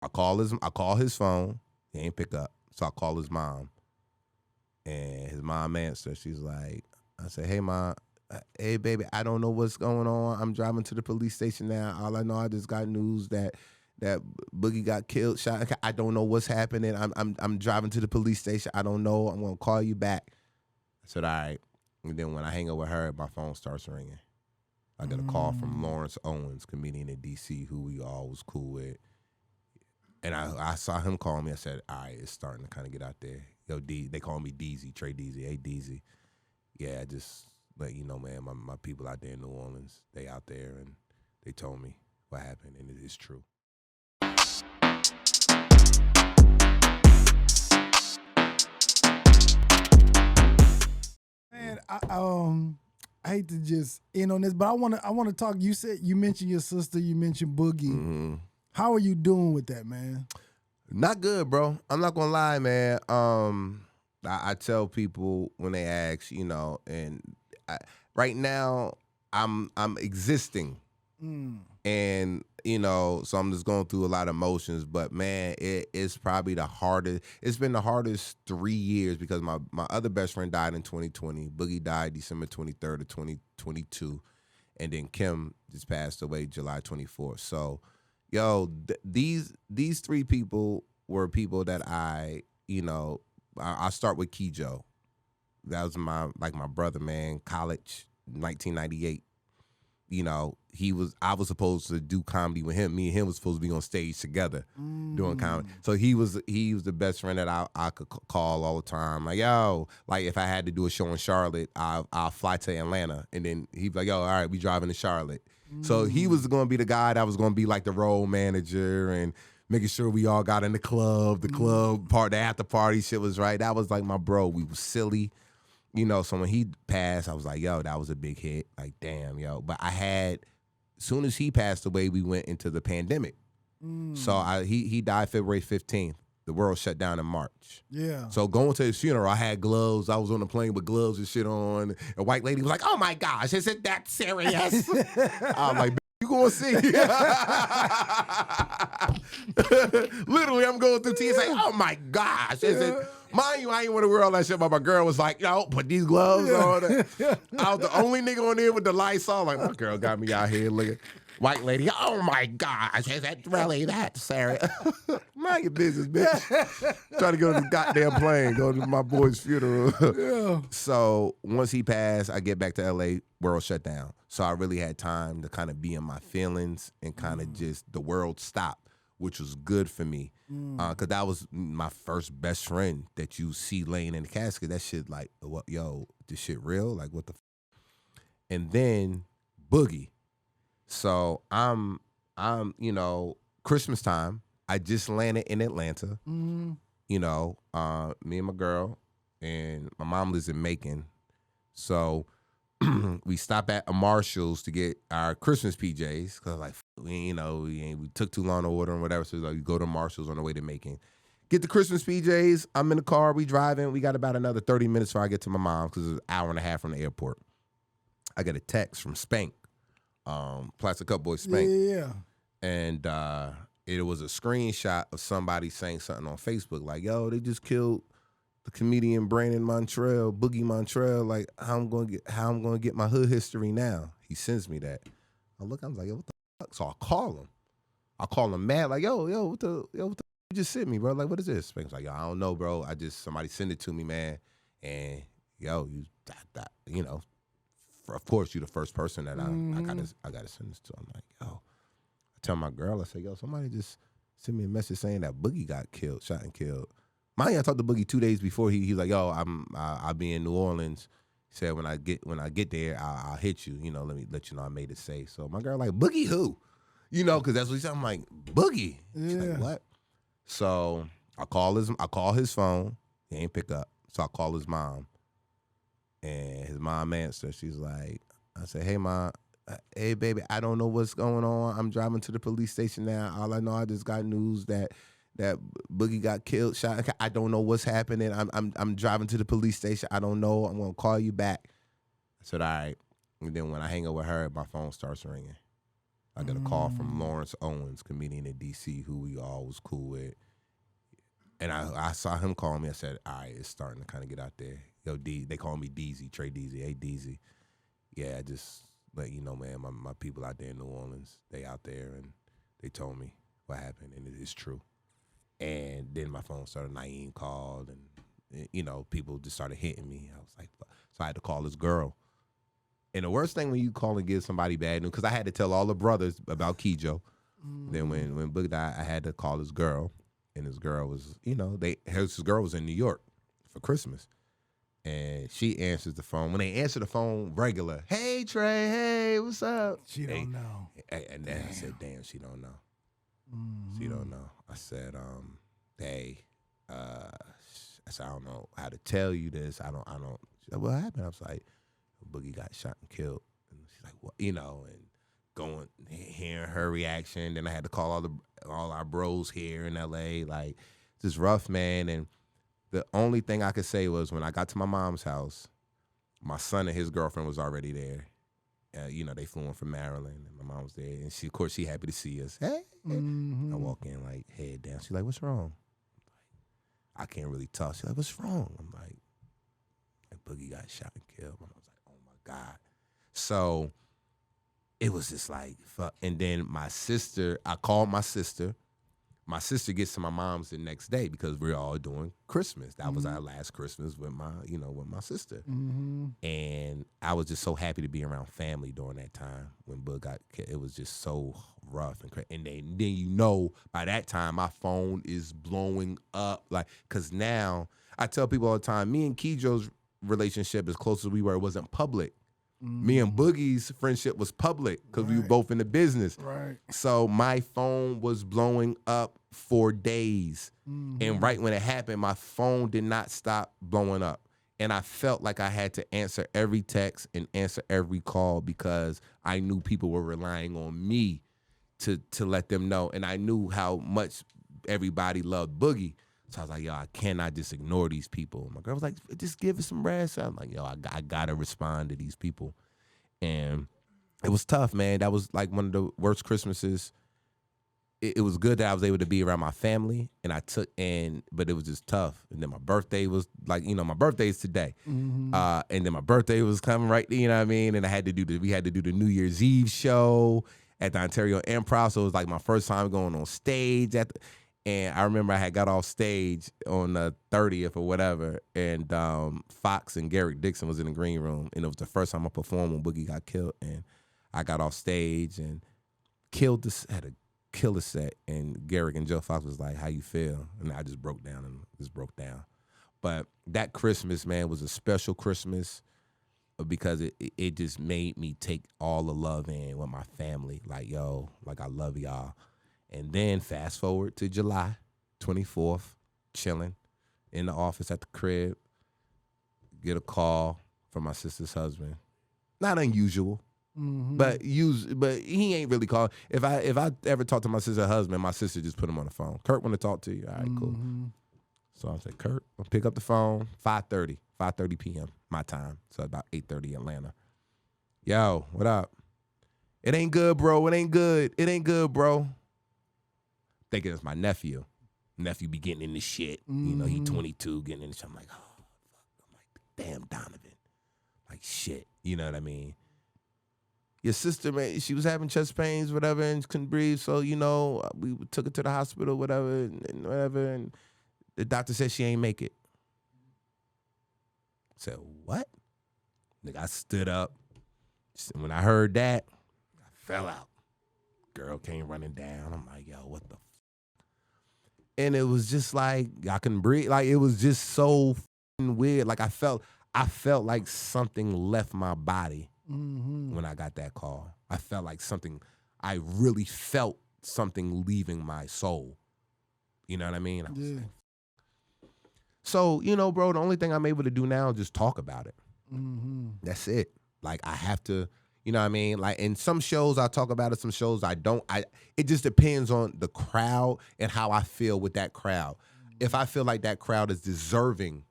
I call his phone. He ain't pick up. So I call his mom. And his mom answered. She's like, I said, hey, mom. Hey, baby, I don't know what's going on. I'm driving to the police station now. All I know, I just got news that Boogie got killed, shot. I don't know what's happening. I'm driving to the police station. I don't know. I'm gonna call you back. I said, all right. And then when I hang up with her, my phone starts ringing. I get a call from Lawrence Owens, comedian in D.C., who we all was cool with. And I saw him call me. I said, all right, it's starting to kind of get out there. Yo, they call me DZ, Trey DZ. Hey, DZ. Yeah, just let you know, man, my people out there in New Orleans, they out there, and they told me what happened, and it is true. Man, I hate to just end on this, but I wanna talk. You mentioned your sister, you mentioned Boogie. Mm-hmm. How are you doing with that, man? Not good, bro. I'm not gonna lie, man. I tell people when they ask, and right now I'm existing, and so I'm just going through a lot of emotions. But man, it's probably the hardest. It's been the hardest 3 years because my other best friend died in 2020. Boogie died December 23rd of 2022, and then Kim just passed away July 24th. So, yo, these three people were people that I start with Kijo. That was my brother, man. College, 1998. I was supposed to do comedy with him. Me and him was supposed to be on stage together doing comedy. So he was the best friend that I could call all the time. Like, yo, like if I had to do a show in Charlotte, I'll fly to Atlanta, and then he'd be like, yo, all right, we driving to Charlotte. So he was going to be the guy that was going to be like the role manager and making sure we all got in the club part, the after party shit was right. That was like my bro. We was silly. So when he passed, I was like, yo, that was a big hit. Like, damn, yo. But as soon as he passed away, we went into the pandemic. So he died February 15th. The world shut down in March. Yeah. So going to his funeral, I had gloves. I was on the plane with gloves and shit on. A white lady was like, oh my gosh, is it that serious? I'm like, you gonna see? Literally, I'm going through tears like, oh my gosh. Is it? Mind you, I ain't want to wear all that shit, but my girl was like, yo, put these gloves on. I was the only nigga on there with the Lysol. Like, my girl got me out here looking. White lady, oh my gosh, is it really that serious? Mind your business, bitch. Trying to go to the goddamn plane, go to my boy's funeral. Yeah. So once he passed, I get back to LA, world shut down. So I really had time to kind of be in my feelings and kind of just the world stopped, which was good for me. Because that was my first best friend that you see laying in the casket. That shit like, what, yo, this shit real? Like, what the And then Boogie. So I'm Christmas time. I just landed in Atlanta. Me and my girl, and my mom lives in Macon. So we stop at a Marshall's to get our Christmas PJs because like we took too long to order and whatever. So like, we go to Marshall's on the way to Macon. Get the Christmas PJs. I'm in the car. We driving. We got about another 30 minutes before I get to my mom because it's an hour and a half from the airport. I get a text from Spank. Plastic Cup Boy Spank. Yeah. And it was a screenshot of somebody saying something on Facebook like, yo, they just killed the comedian Brandon Montrell, Boogie Montrell. Like, how I'm gonna get my hood history now. He sends me that. I look, I was like, yo, what the fuck? So I call him mad, like, yo, what the you just sent me, bro? Like, what is this? Spank's like, yo, I don't know, bro. Somebody sent it to me, man. And yo, of course, you're the first person that I gotta send this to. I'm like, yo. I tell my girl, I say, yo, somebody just sent me a message saying that Boogie got shot and killed. Mind you, I talked to Boogie 2 days before. He was like, yo, I'll be in New Orleans. He said when I get there, I'll hit you. Let me let you know I made it safe. So my girl like, Boogie who? Because that's what he said. I'm like, Boogie. She's like, what? So I call his phone. He ain't pick up. So I call his mom. And his mom answered. She's like, I said, hey, mom. Hey, baby, I don't know what's going on. I'm driving to the police station now. All I know, I just got news that Boogie got killed, shot. I don't know what's happening. I'm driving to the police station. I don't know. I'm gonna call you back. I said, all right. And then when I hang up with her, my phone starts ringing. I got a call from Lawrence Owens, comedian in DC, who we all was cool with. And I saw him calling me. I said, all right, it's starting to kind of get out there. Yo, D, they call me DZ, Trey DZ. Hey, DZ. Yeah, just let you know, man, my people out there in New Orleans, they out there, and they told me what happened, and it is true. And then my phone started, Naeem called, and, you know, people just started hitting me. I was like, fuck. So I had to call this girl. And the worst thing when you call and give somebody bad news, because I had to tell all the brothers about Kijo. Then when Boogie died, I had to call this girl. And this girl was, you know, this girl was in New York for Christmas. And she answers the phone. When they answer the phone regular, hey, Trey, hey, what's up? She don't know. And then I said, damn, she don't know. She don't know. I said, hey, I said, I don't know how to tell you this. I don't. She said, what happened? I was like, Boogie got shot and killed. And she's like, what? You know, and hearing her reaction. Then I had to call all our bros here in LA. Like, just rough, man. And the only thing I could say was when I got to my mom's house, my son and his girlfriend was already there. You know, they flew in from Maryland, and my mom was there. And of course, she happy to see us. Hey. I walk in, like, head down. She's like, what's wrong? I can't really talk. She's like, what's wrong? I'm like, Boogie got shot and killed. And I was like, oh, my God. So it was just like, fuck. And then my sister, I called my sister. My sister gets to my mom's the next day because we're all doing Christmas. That was our last Christmas with my sister. And I was just so happy to be around family during that time when Boog got killed. It was just so rough and crazy. And then you know, by that time, my phone is blowing up. Like, because now, I tell people all the time, me and Kijo's relationship, as close as we were, it wasn't public. Me and Boogie's friendship was public because we were both in the business. Right. So my phone was blowing up for days. And right when it happened, my phone did not stop blowing up. And I felt like I had to answer every text and answer every call because I knew people were relying on me to let them know. And I knew how much everybody loved Boogie. So I was like, yo, I cannot just ignore these people. My girl was like, just give it some rest. I'm like, yo, I gotta respond to these people. And it was tough, man. That was like one of the worst Christmases. It was good that I was able to be around my family, but it was just tough. And then my birthday was like, you know, my birthday is today. And then my birthday was coming right, you know what I mean? And we had to do the New Year's Eve show at the Ontario Improv. So it was like my first time going on stage and I remember I had got off stage on the 30th or whatever, and Fox and Garrett Dixon was in the green room, and it was the first time I performed when Boogie got killed, and I got off stage and had a killer set, and Garrett and Joe Fox was like, how you feel? And I just broke down. But that Christmas, man, was a special Christmas because it just made me take all the love in with my family. Like, yo, like I love y'all. And then fast forward to July 24th, chilling in the office at the crib, get a call from my sister's husband. Not unusual, but he ain't really called. If I ever talk to my sister's husband, my sister just put him on the phone. Kurt, want to talk to you? All right, cool. So I said, Kurt, I'll pick up the phone, 5:30 p.m. my time. So about 8:30 Atlanta. Yo, what up? It ain't good, bro. It ain't good, bro. Thinking it's my nephew. Nephew be getting in this shit. You know, he 22, getting in this shit. I'm like, oh, fuck. I'm like, damn, Donovan. Like, shit. You know what I mean? Your sister, man, she was having chest pains, whatever, and couldn't breathe. So, you know, we took her to the hospital, whatever, and the doctor said she ain't make it. I said, what? Nigga, I stood up. When I heard that, I fell out. Girl came running down. I'm like, yo, what the And it was just like, I couldn't breathe. Like, it was just so weird. Like, I felt like something left my body when I got that call. I felt like I really felt something leaving my soul. You know what I mean? I was like, so, you know, bro, the only thing I'm able to do now is just talk about it. That's it. Like, I have to, you know what I mean? Like, in some shows I talk about it, some shows I don't. It just depends on the crowd and how I feel with that crowd. If I feel like that crowd is deserving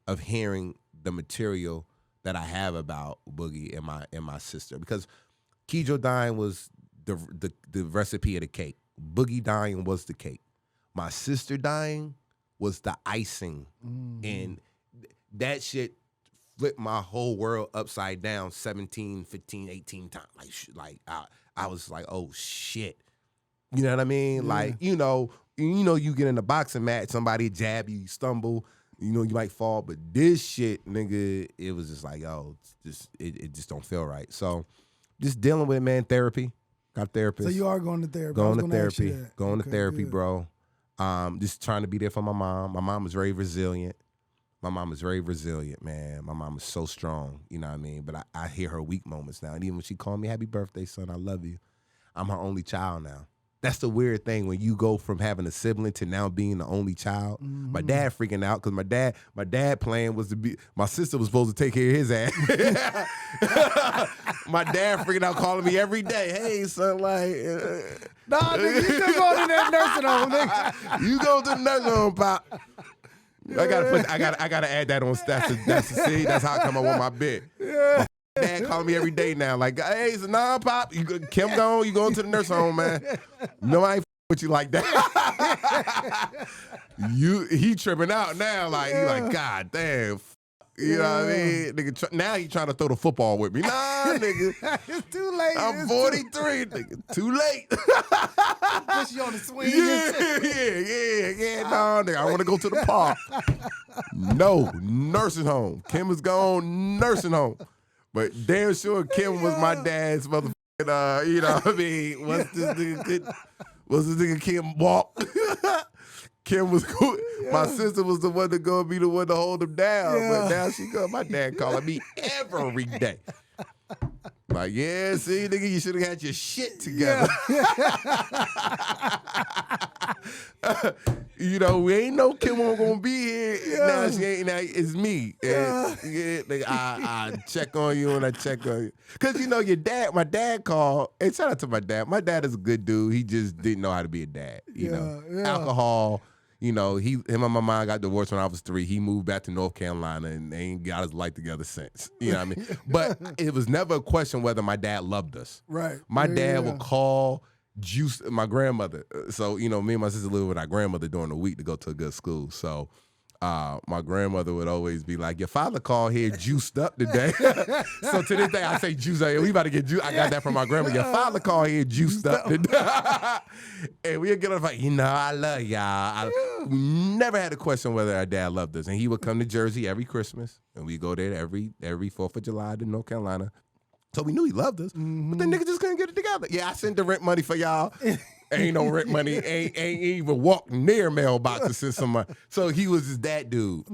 of hearing the material that I have about Boogie and my sister, because Kijo dying was the recipe of the cake. Boogie dying was the cake. My sister dying was the icing. And that shit flipped my whole world upside down 17, 15, 18 times. Like I was like, oh shit. You know what I mean? Yeah. Like, you get in a boxing match, somebody jab you, stumble, you might fall. But this shit, nigga, it was just like, oh, it just don't feel right. So just dealing with it, man, therapy. Got a therapist. So you are going to therapy. Going to therapy. Going to therapy, bro. Just trying to be there for my mom. My mom was very resilient. Man. My mom is so strong, you know what I mean? But I hear her weak moments now. And even when she called me, happy birthday, son, I love you. I'm her only child now. That's the weird thing when you go from having a sibling to now being the only child. My dad freaking out because my dad plan was to be, my sister was supposed to take care of his ass. My dad freaking out calling me every day. Hey, son, like. Nah, nigga, you still going to that nursing home, nigga. You go to the nursing home, Pop. I gotta add that on stats. That's how I come up with my bit. Yeah. My dad calling me every day now, like, hey, so nah, Pop, Kim gone, you going to the nursing home, man. No, I ain't with you like that. He tripping out now, like, he like, God damn. You know what I mean? Nigga, now he trying to throw the football with me. Nah, nigga. It's too late. I'm 43, nigga. Too late. Push you on the swing. Yeah. No, nigga, I want to go to the park. No, nursing home. Kim is gone, nursing home. But damn sure Kim was my dad's motherfucking, you know what I mean? Once this nigga Kim walk. Kim was cool. Yeah. My sister was the one to go be the one to hold him down. Yeah. But now she got my dad calling me every day. Like, yeah, see, nigga, you should have had your shit together. Yeah. We ain't know Kim wasn't gonna be here. Yeah. Now she ain't. Now it's me. Yeah. Nigga, I check on you and I check on you. Cause your dad. My dad called. And shout out to my dad. My dad is a good dude. He just didn't know how to be a dad. You know, alcohol. Him and my mom got divorced when I was 3. He moved back to North Carolina and they ain't got his life together since. You know what I mean? But it was never a question whether my dad loved us. Right. My dad would call Juice, my grandmother. So, me and my sister lived with our grandmother during the week to go to a good school. So my grandmother would always be like, your father called here juiced up today. So to this day, I say juice. We about to get juice. I got that from my grandmother. Your father called here juiced up today. And we'd get up like, I love y'all. We never had a question whether our dad loved us. And he would come to Jersey every Christmas. And we go there every 4th of July to North Carolina. So we knew he loved us. But the nigga just couldn't get it together. Yeah, I sent the rent money for y'all. Ain't no rent money. Ain't even walked near mailbox to send somebody. So he was just that dude.